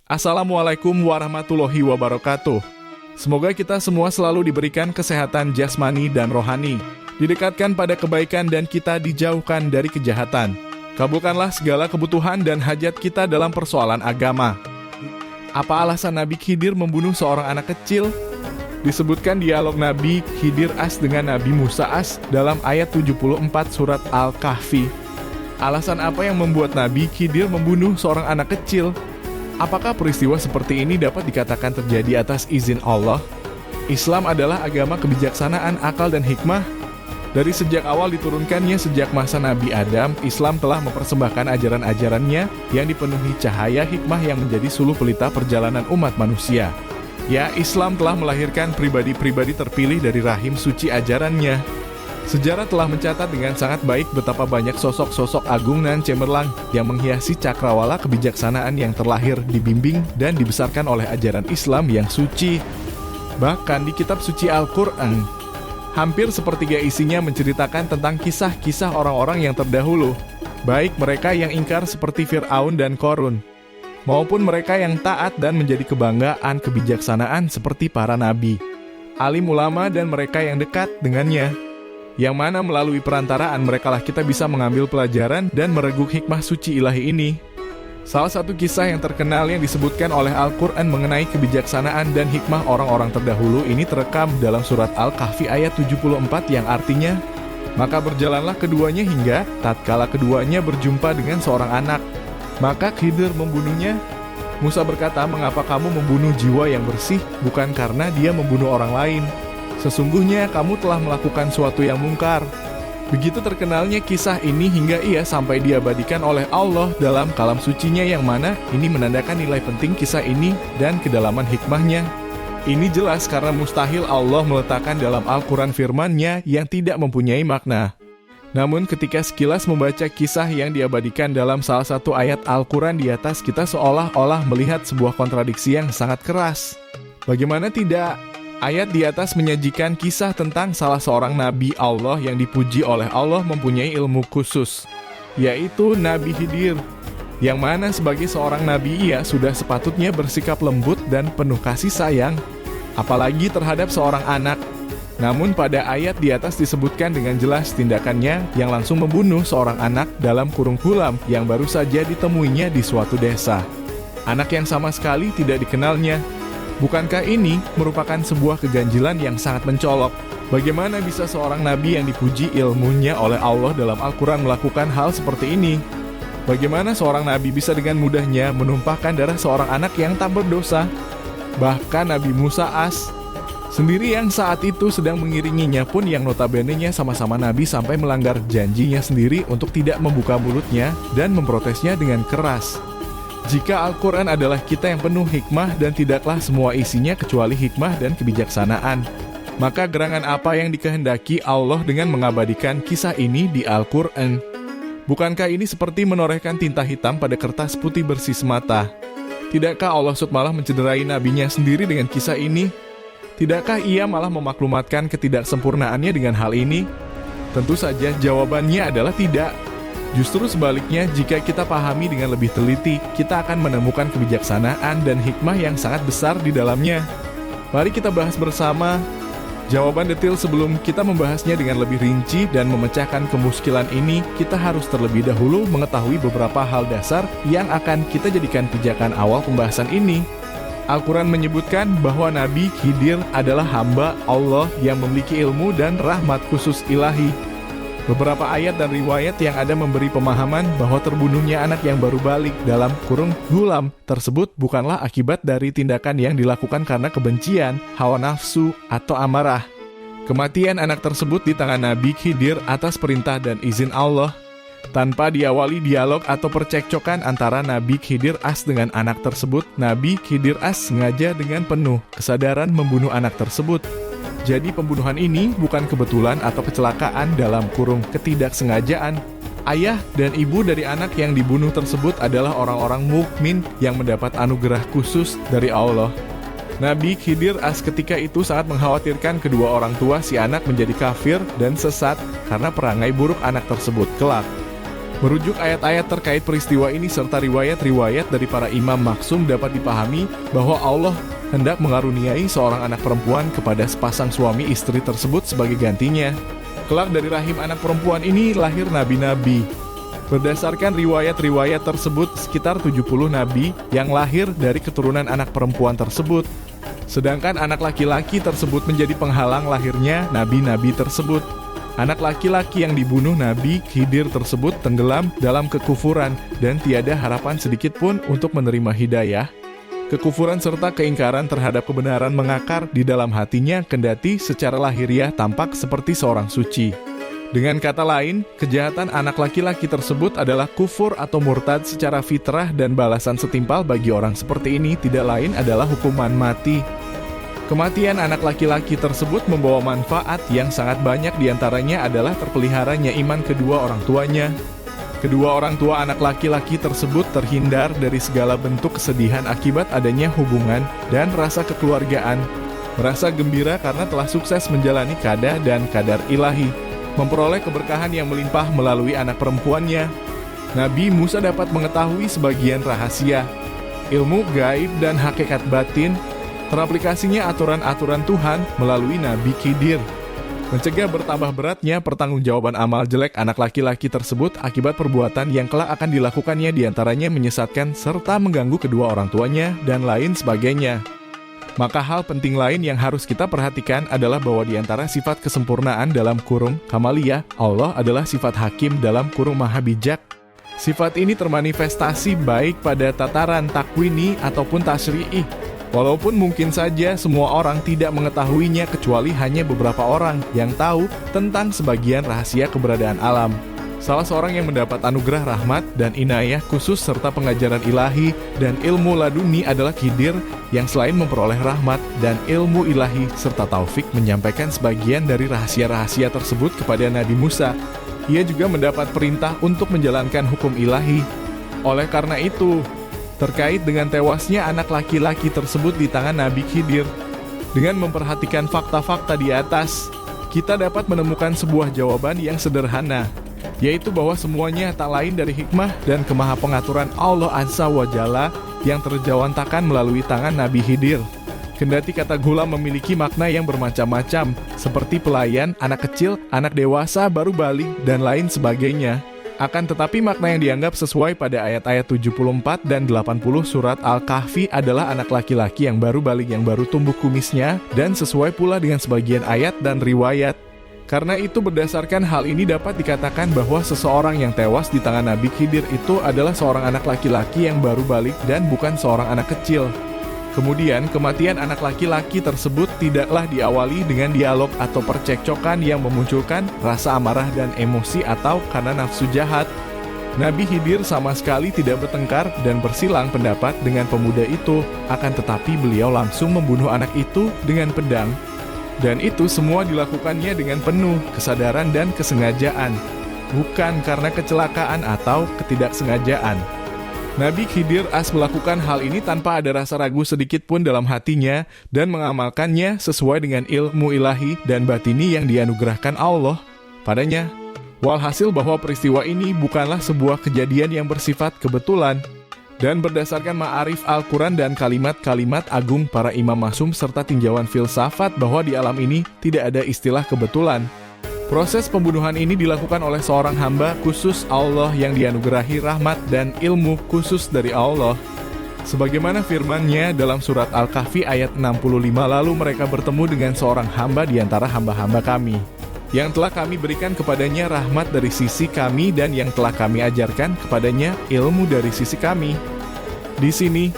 Assalamualaikum warahmatullahi wabarakatuh. Semoga kita semua selalu diberikan kesehatan jasmani dan rohani, didekatkan pada kebaikan dan kita dijauhkan dari kejahatan. Kabulkanlah segala kebutuhan dan hajat kita dalam persoalan agama. Apa alasan Nabi Khidir membunuh seorang anak kecil? Disebutkan dialog Nabi Khidir As dengan Nabi Musa As dalam ayat 74 surat Al-Kahfi. Alasan apa yang membuat Nabi Khidir membunuh seorang anak kecil? Apakah peristiwa seperti ini dapat dikatakan terjadi atas izin Allah? Islam adalah agama kebijaksanaan, akal, dan hikmah. Dari sejak awal diturunkannya sejak masa Nabi Adam, Islam telah mempersembahkan ajaran-ajarannya yang dipenuhi cahaya hikmah yang menjadi suluh pelita perjalanan umat manusia. Ya, Islam telah melahirkan pribadi-pribadi terpilih dari rahim suci ajarannya. Sejarah telah mencatat dengan sangat baik betapa banyak sosok-sosok agung dan cemerlang yang menghiasi cakrawala kebijaksanaan yang terlahir, dibimbing, dan dibesarkan oleh ajaran Islam yang suci. Bahkan di kitab suci Al-Quran, hampir sepertiga isinya menceritakan tentang kisah-kisah orang-orang yang terdahulu, baik mereka yang ingkar seperti Fir'aun dan Qarun, maupun mereka yang taat dan menjadi kebanggaan kebijaksanaan seperti para nabi, alim ulama, dan mereka yang dekat dengannya, yang mana melalui perantaraan merekalah kita bisa mengambil pelajaran dan mereguk hikmah suci ilahi ini. Salah satu kisah yang terkenal yang disebutkan oleh Al-Quran mengenai kebijaksanaan dan hikmah orang-orang terdahulu ini terekam dalam surat Al-Kahfi ayat 74 yang artinya, maka berjalanlah keduanya hingga tatkala keduanya berjumpa dengan seorang anak, maka Khidir membunuhnya. Musa berkata, mengapa kamu membunuh jiwa yang bersih, bukan karena dia membunuh orang lain? Sesungguhnya kamu telah melakukan suatu yang mungkar. Begitu terkenalnya kisah ini hingga ia sampai diabadikan oleh Allah dalam kalam sucinya, yang mana ini menandakan nilai penting kisah ini dan kedalaman hikmahnya. Ini jelas karena mustahil Allah meletakkan dalam Al-Quran firman-Nya yang tidak mempunyai makna. Namun ketika sekilas membaca kisah yang diabadikan dalam salah satu ayat Al-Quran di atas, kita seolah-olah melihat sebuah kontradiksi yang sangat keras. Bagaimana tidak? Ayat di atas menyajikan kisah tentang salah seorang nabi Allah yang dipuji oleh Allah mempunyai ilmu khusus, yaitu Nabi Khidir, yang mana sebagai seorang nabi ia sudah sepatutnya bersikap lembut dan penuh kasih sayang, apalagi terhadap seorang anak. Namun pada ayat di atas disebutkan dengan jelas tindakannya yang langsung membunuh seorang anak dalam kurung hulam yang baru saja ditemuinya di suatu desa. Anak yang sama sekali tidak dikenalnya. Bukankah ini merupakan sebuah keganjilan yang sangat mencolok? Bagaimana bisa seorang nabi yang dipuji ilmunya oleh Allah dalam Al-Quran melakukan hal seperti ini? Bagaimana seorang nabi bisa dengan mudahnya menumpahkan darah seorang anak yang tak berdosa? Bahkan Nabi Musa As sendiri yang saat itu sedang mengiringinya pun yang notabene-nya sama-sama nabi sampai melanggar janjinya sendiri untuk tidak membuka mulutnya dan memprotesnya dengan keras. Jika Al-Quran adalah kita yang penuh hikmah dan tidaklah semua isinya kecuali hikmah dan kebijaksanaan, maka gerangan apa yang dikehendaki Allah dengan mengabadikan kisah ini di Al-Quran? Bukankah ini seperti menorehkan tinta hitam pada kertas putih bersih semata? Tidakkah Allah SWT malah mencederai nabinya sendiri dengan kisah ini? Tidakkah ia malah memaklumatkan ketidaksempurnaannya dengan hal ini? Tentu saja jawabannya adalah tidak. Justru sebaliknya, jika kita pahami dengan lebih teliti, kita akan menemukan kebijaksanaan dan hikmah yang sangat besar di dalamnya. Mari kita bahas bersama jawaban detail. Sebelum kita membahasnya dengan lebih rinci dan memecahkan kemuskilan ini, kita harus terlebih dahulu mengetahui beberapa hal dasar yang akan kita jadikan pijakan awal pembahasan ini. Al-Quran menyebutkan bahwa Nabi Khidir adalah hamba Allah yang memiliki ilmu dan rahmat khusus ilahi. Beberapa ayat dan riwayat yang ada memberi pemahaman bahwa terbunuhnya anak yang baru balik dalam kurung hulam tersebut bukanlah akibat dari tindakan yang dilakukan karena kebencian, hawa nafsu, atau amarah. Kematian anak tersebut di tangan Nabi Khidir atas perintah dan izin Allah, tanpa diawali dialog atau percekcokan antara Nabi Khidir As dengan anak tersebut. Nabi Khidir As sengaja dengan penuh kesadaran membunuh anak tersebut. Jadi pembunuhan ini bukan kebetulan atau kecelakaan dalam kurung ketidaksengajaan. Ayah dan ibu dari anak yang dibunuh tersebut adalah orang-orang mukmin yang mendapat anugerah khusus dari Allah. Nabi Khidir As ketika itu sangat mengkhawatirkan kedua orang tua si anak menjadi kafir dan sesat karena perangai buruk anak tersebut kelak. Merujuk ayat-ayat terkait peristiwa ini serta riwayat-riwayat dari para imam maksum dapat dipahami bahwa Allah hendak mengaruniai seorang anak perempuan kepada sepasang suami istri tersebut sebagai gantinya. Kelak dari rahim anak perempuan ini lahir nabi-nabi. Berdasarkan riwayat-riwayat tersebut, sekitar 70 nabi yang lahir dari keturunan anak perempuan tersebut. Sedangkan anak laki-laki tersebut menjadi penghalang lahirnya nabi-nabi tersebut. Anak laki-laki yang dibunuh Nabi Khidir tersebut tenggelam dalam kekufuran dan tiada harapan sedikit pun untuk menerima hidayah. Kekufuran serta keingkaran terhadap kebenaran mengakar di dalam hatinya kendati secara lahiriah tampak seperti seorang suci. Dengan kata lain, kejahatan anak laki-laki tersebut adalah kufur atau murtad secara fitrah dan balasan setimpal bagi orang seperti ini tidak lain adalah hukuman mati. Kematian anak laki-laki tersebut membawa manfaat yang sangat banyak diantaranya adalah terpeliharanya iman kedua orang tuanya. Kedua orang tua anak laki-laki tersebut terhindar dari segala bentuk kesedihan akibat adanya hubungan dan rasa kekeluargaan. Merasa gembira karena telah sukses menjalani qada dan qadar ilahi, memperoleh keberkahan yang melimpah melalui anak perempuannya. Nabi Musa dapat mengetahui sebagian rahasia, ilmu gaib dan hakikat batin, teraplikasinya aturan-aturan Tuhan melalui Nabi Khidir. Mencegah bertambah beratnya pertanggungjawaban amal jelek anak laki-laki tersebut akibat perbuatan yang kelak akan dilakukannya diantaranya menyesatkan serta mengganggu kedua orang tuanya dan lain sebagainya. Maka hal penting lain yang harus kita perhatikan adalah bahwa diantara sifat kesempurnaan dalam kurung kamaliyah, Allah adalah sifat hakim dalam kurung maha bijak. Sifat ini termanifestasi baik pada tataran takwini ataupun tasyri'i. Walaupun mungkin saja semua orang tidak mengetahuinya kecuali hanya beberapa orang yang tahu tentang sebagian rahasia keberadaan alam. Salah seorang yang mendapat anugerah rahmat dan inayah khusus serta pengajaran ilahi dan ilmu laduni adalah Khidir yang selain memperoleh rahmat dan ilmu ilahi serta taufik menyampaikan sebagian dari rahasia-rahasia tersebut kepada Nabi Musa. Ia juga mendapat perintah untuk menjalankan hukum ilahi. Oleh karena itu, terkait dengan tewasnya anak laki-laki tersebut di tangan Nabi Khidir, dengan memperhatikan fakta-fakta di atas, kita dapat menemukan sebuah jawaban yang sederhana, yaitu bahwa semuanya tak lain dari hikmah dan kemahapengaturan Allah Azza wa Jalla yang terjawantakan melalui tangan Nabi Khidir. Kendati kata gulam memiliki makna yang bermacam-macam, seperti pelayan, anak kecil, anak dewasa, baru balik, dan lain sebagainya. Akan tetapi makna yang dianggap sesuai pada ayat-ayat 74 dan 80 surat Al-Kahfi adalah anak laki-laki yang baru balik yang baru tumbuh kumisnya dan sesuai pula dengan sebagian ayat dan riwayat. Karena itu berdasarkan hal ini dapat dikatakan bahwa seseorang yang tewas di tangan Nabi Khidir itu adalah seorang anak laki-laki yang baru balik dan bukan seorang anak kecil. Kemudian, kematian anak laki-laki tersebut tidaklah diawali dengan dialog atau percekcokan yang memunculkan rasa amarah dan emosi atau karena nafsu jahat. Nabi Khidir sama sekali tidak bertengkar dan bersilang pendapat dengan pemuda itu, akan tetapi beliau langsung membunuh anak itu dengan pedang. Dan itu semua dilakukannya dengan penuh kesadaran dan kesengajaan, bukan karena kecelakaan atau ketidaksengajaan. Nabi Khidir melakukan hal ini tanpa ada rasa ragu sedikit pun dalam hatinya dan mengamalkannya sesuai dengan ilmu ilahi dan batini yang dianugerahkan Allah padanya. Walhasil bahwa peristiwa ini bukanlah sebuah kejadian yang bersifat kebetulan, dan berdasarkan ma'arif Al-Quran dan kalimat-kalimat agung para imam maksum serta tinjauan filsafat bahwa di alam ini tidak ada istilah kebetulan. Proses pembunuhan ini dilakukan oleh seorang hamba khusus Allah yang dianugerahi rahmat dan ilmu khusus dari Allah. Sebagaimana firman-Nya dalam surat Al-Kahfi ayat 65, lalu mereka bertemu dengan seorang hamba di antara hamba-hamba kami, yang telah kami berikan kepadanya rahmat dari sisi kami dan yang telah kami ajarkan kepadanya ilmu dari sisi kami. Di sini,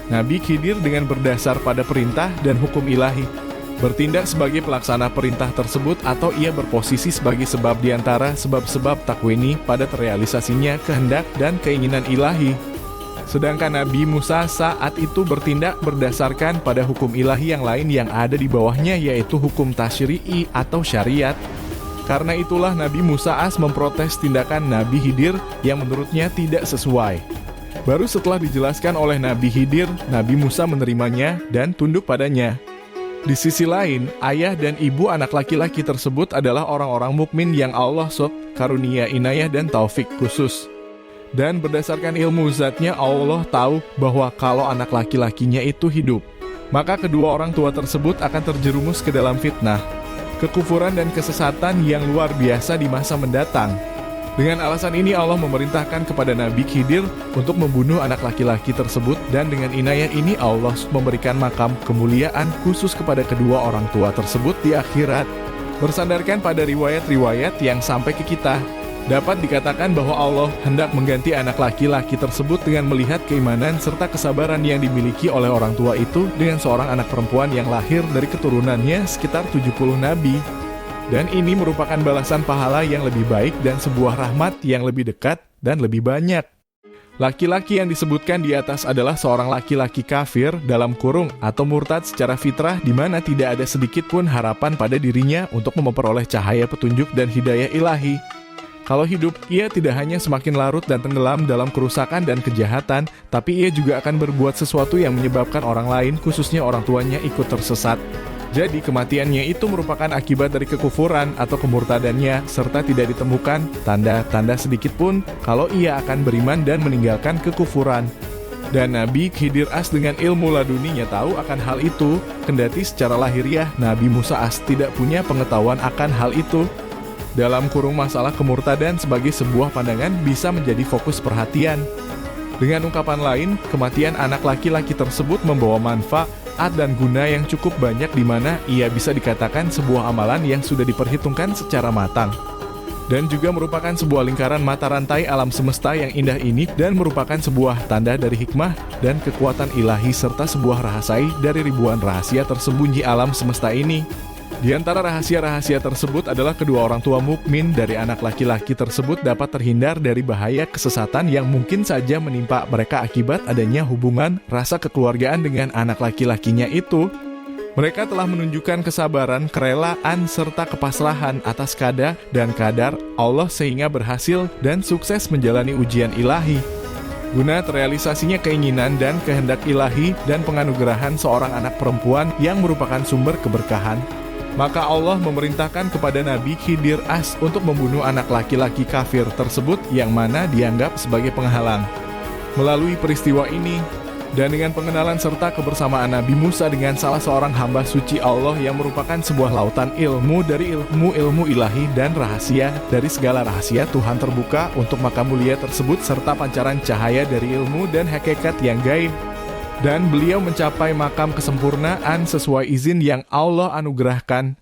Nabi Khidir dengan berdasar pada perintah dan hukum ilahi bertindak sebagai pelaksana perintah tersebut atau ia berposisi sebagai sebab di antara sebab-sebab takwini pada terrealisasinya kehendak dan keinginan ilahi. Sedangkan Nabi Musa saat itu bertindak berdasarkan pada hukum ilahi yang lain yang ada di bawahnya, yaitu hukum tasyri'i atau syariat. Karena itulah Nabi Musa memprotes tindakan Nabi Khidir yang menurutnya tidak sesuai. Baru setelah dijelaskan oleh Nabi Khidir, Nabi Musa menerimanya dan tunduk padanya. Di sisi lain, ayah dan ibu anak laki-laki tersebut adalah orang-orang mukmin yang Allah karunia inayah dan taufik khusus. Dan berdasarkan ilmu zatnya, Allah tahu bahwa kalau anak laki-lakinya itu hidup, maka kedua orang tua tersebut akan terjerumus ke dalam fitnah, kekufuran dan kesesatan yang luar biasa di masa mendatang. Dengan alasan ini Allah memerintahkan kepada Nabi Khidir untuk membunuh anak laki-laki tersebut, dan dengan inayah ini Allah memberikan makam kemuliaan khusus kepada kedua orang tua tersebut di akhirat. Bersandarkan pada riwayat-riwayat yang sampai ke kita, dapat dikatakan bahwa Allah hendak mengganti anak laki-laki tersebut dengan melihat keimanan serta kesabaran yang dimiliki oleh orang tua itu dengan seorang anak perempuan yang lahir dari keturunannya sekitar 70 nabi. Dan ini merupakan balasan pahala yang lebih baik dan sebuah rahmat yang lebih dekat dan lebih banyak. Laki-laki yang disebutkan di atas adalah seorang laki-laki kafir dalam kurung atau murtad secara fitrah, di mana tidak ada sedikit pun harapan pada dirinya untuk memperoleh cahaya petunjuk dan hidayah ilahi. Kalau hidup, ia tidak hanya semakin larut dan tenggelam dalam kerusakan dan kejahatan, tapi ia juga akan berbuat sesuatu yang menyebabkan orang lain, khususnya orang tuanya, ikut tersesat. Jadi kematiannya itu merupakan akibat dari kekufuran atau kemurtadannya, serta tidak ditemukan tanda-tanda sedikit pun kalau ia akan beriman dan meninggalkan kekufuran. Dan Nabi Khidir As dengan ilmu laduninya tahu akan hal itu, kendati secara lahiriah Nabi Musa As tidak punya pengetahuan akan hal itu. Dalam kurung masalah kemurtadan sebagai sebuah pandangan bisa menjadi fokus perhatian. Dengan ungkapan lain, kematian anak laki-laki tersebut membawa manfaat dan guna yang cukup banyak, di mana ia bisa dikatakan sebuah amalan yang sudah diperhitungkan secara matang. Dan juga merupakan sebuah lingkaran mata rantai alam semesta yang indah ini, dan merupakan sebuah tanda dari hikmah dan kekuatan ilahi serta sebuah rahasia dari ribuan rahasia tersembunyi alam semesta ini. Di antara rahasia-rahasia tersebut adalah kedua orang tua mukmin dari anak laki-laki tersebut dapat terhindar dari bahaya kesesatan yang mungkin saja menimpa mereka akibat adanya hubungan rasa kekeluargaan dengan anak laki-lakinya itu. Mereka telah menunjukkan kesabaran, kerelaan, serta kepasrahan atas kada dan kadar Allah sehingga berhasil dan sukses menjalani ujian ilahi. Guna terrealisasinya keinginan dan kehendak ilahi dan penganugerahan seorang anak perempuan yang merupakan sumber keberkahan, maka Allah memerintahkan kepada Nabi Khidir As untuk membunuh anak laki-laki kafir tersebut yang mana dianggap sebagai penghalang. Melalui peristiwa ini, dan dengan pengenalan serta kebersamaan Nabi Musa dengan salah seorang hamba suci Allah yang merupakan sebuah lautan ilmu dari ilmu-ilmu ilahi dan rahasia dari segala rahasia Tuhan terbuka untuk makam mulia tersebut serta pancaran cahaya dari ilmu dan hakikat yang gaib. Dan beliau mencapai makam kesempurnaan sesuai izin yang Allah anugerahkan.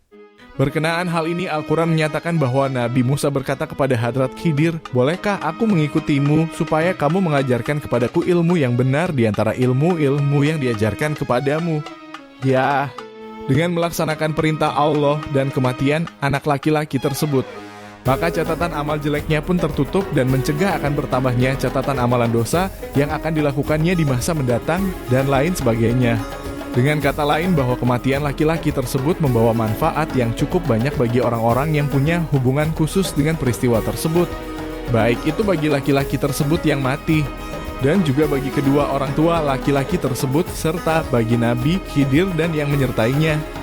Berkenaan hal ini, Al-Quran menyatakan bahwa Nabi Musa berkata kepada Hadrat Khidir, "Bolehkah aku mengikutimu supaya kamu mengajarkan kepadaku ilmu yang benar di antara ilmu-ilmu yang diajarkan kepadamu?" Ya, dengan melaksanakan perintah Allah dan kematian anak laki-laki tersebut, maka catatan amal jeleknya pun tertutup dan mencegah akan bertambahnya catatan amalan dosa yang akan dilakukannya di masa mendatang dan lain sebagainya. Dengan kata lain bahwa kematian laki-laki tersebut membawa manfaat yang cukup banyak bagi orang-orang yang punya hubungan khusus dengan peristiwa tersebut. Baik itu bagi laki-laki tersebut yang mati, dan juga bagi kedua orang tua laki-laki tersebut serta bagi Nabi Khidir dan yang menyertainya.